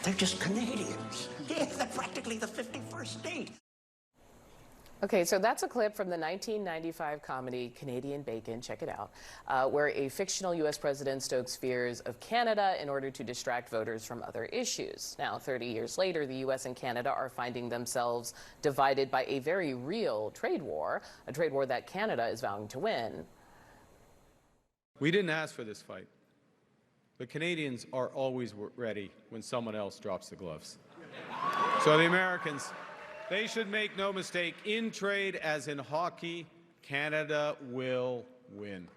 They're just Canadians. Yeah, they're practically the 51st state. Okay, so that's a clip from the 1995 comedy Canadian Bacon, check it out, where a fictional U.S. president stokes fears of Canada in order to distract voters from other issues. Now, 30 years later, the U.S. and Canada are finding themselves divided by a very real trade war, a trade war that Canada is vowing to win. We didn't ask for this fight. The Canadians are always ready when someone else drops the gloves. So the Americans, they should make no mistake, in trade as in hockey, Canada will win.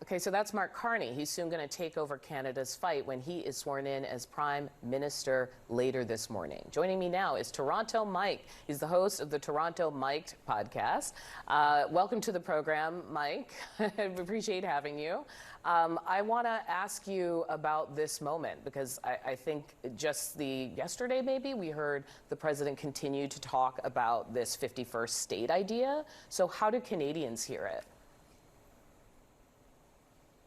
Okay, so that's Mark Carney. He's soon going to take over Canada's fight when he is sworn in as Prime Minister later this morning. Joining me now is Toronto Mike. He's the host of the Toronto Mike podcast. Welcome to the program, Mike. I appreciate having you. I want to ask you about this moment because I think just yesterday maybe we heard the president continue to talk about this 51st state idea. So how do Canadians hear it?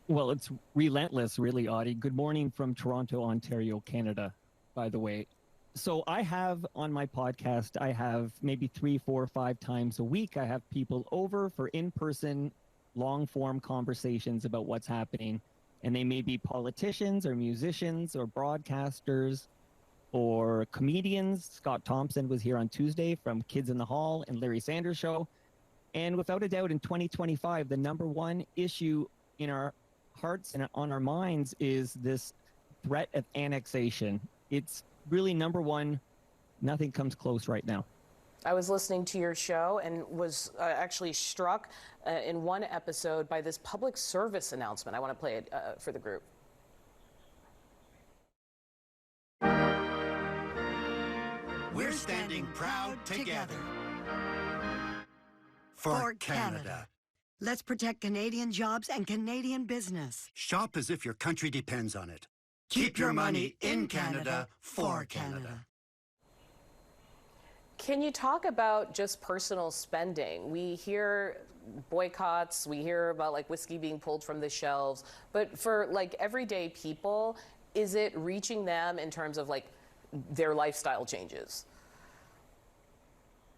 Well, it's relentless, really, Audie. Good morning from Toronto, Ontario, Canada, by the way. So I have on my podcast, I have maybe 3, 4, 5 times a week, I have people over for in-person, long-form conversations about what's happening. And they may be politicians or musicians or broadcasters or comedians. Scott Thompson was here on Tuesday from Kids in the Hall and Larry Sanders Show. And without a doubt, in 2025, the number one issue in our hearts and on our minds is this threat of annexation. It's really number one. Nothing comes close right now. I was listening to your show and was actually struck in one episode by this public service announcement. I want to play it for the group. We're standing proud together for Canada. Let's protect Canadian jobs and Canadian business. Shop as if your country depends on it. Keep your money in Canada for Canada. Can you talk about just personal spending? We hear boycotts, we hear about like whiskey being pulled from the shelves, but for like everyday people, is it reaching them in terms of like their lifestyle changes?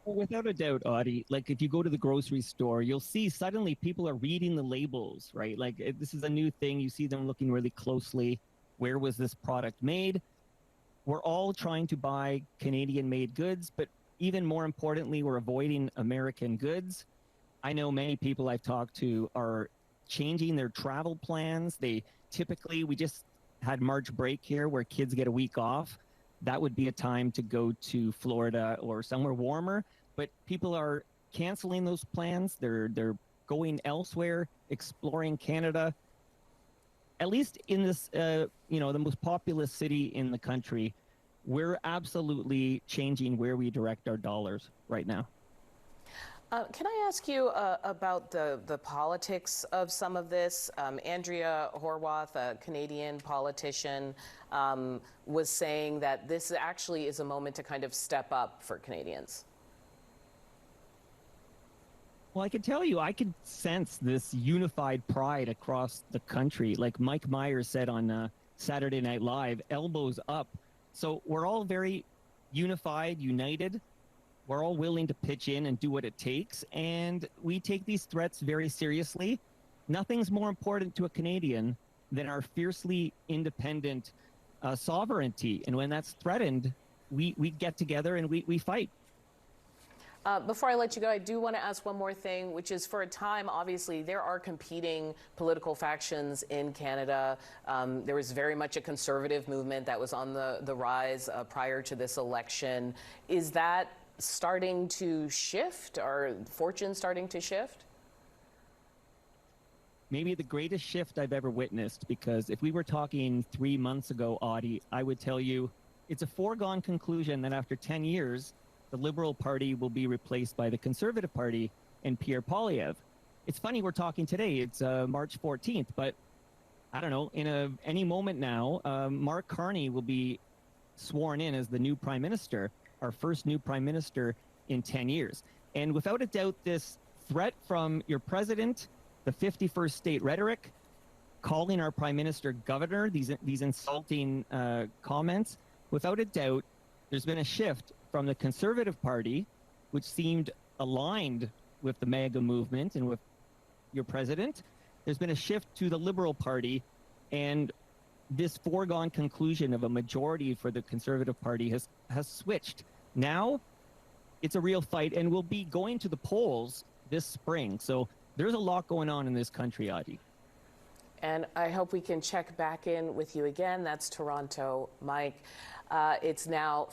Without a doubt, Audie, like if you go to the grocery store, you'll see suddenly people are reading the labels, right? Like this is a new thing. You see them looking really closely. Where was this product made? We're all trying to buy Canadian-made goods, but even more importantly, we're avoiding American goods. I know many people I've talked to are changing their travel plans. We just had March break here where kids get a week off. That would be a time to go to Florida or somewhere warmer. But people are canceling those plans. They're going elsewhere, exploring Canada. At least in this, the most populous city in the country, we're absolutely changing where we direct our dollars right now. Can I ask you about the politics of some of this? Andrea Horwath, a Canadian politician, was saying that this actually is a moment to kind of step up for Canadians. Well, I can tell you, I could sense this unified pride across the country. Like Mike Myers said on Saturday Night Live, elbows up. So we're all very unified, united. We're all willing to pitch in and do what it takes. And we take these threats very seriously. Nothing's more important to a Canadian than our fiercely independent sovereignty. And when that's threatened, we get together and we fight. Before I let you go, I do want to ask one more thing, which is for a time, obviously, there are competing political factions in Canada. There was very much a conservative movement that was on the rise prior to this election. Is that starting to shift? Are fortunes starting to shift? Maybe the greatest shift I've ever witnessed, because if we were talking 3 months ago, Audie, I would tell you it's a foregone conclusion that after 10 years, the Liberal Party will be replaced by the Conservative Party and Pierre Poilievre. It's funny we're talking today. It's March 14th, but I don't know, in any moment now, Mark Carney will be sworn in as the new Prime Minister, our first new Prime Minister in 10 years. And without a doubt, this threat from your president, the 51st state rhetoric, calling our prime minister governor, these insulting comments. Without a doubt, there's been a shift from the Conservative Party, which seemed aligned with the MAGA movement and with your president. There's been a shift to the Liberal Party, and this foregone conclusion of a majority for the Conservative Party has switched. Now it's a real fight, and we'll be going to the polls this spring. So there's a lot going on in this country, Adi. And I hope we can check back in with you again. That's Toronto Mike. It's now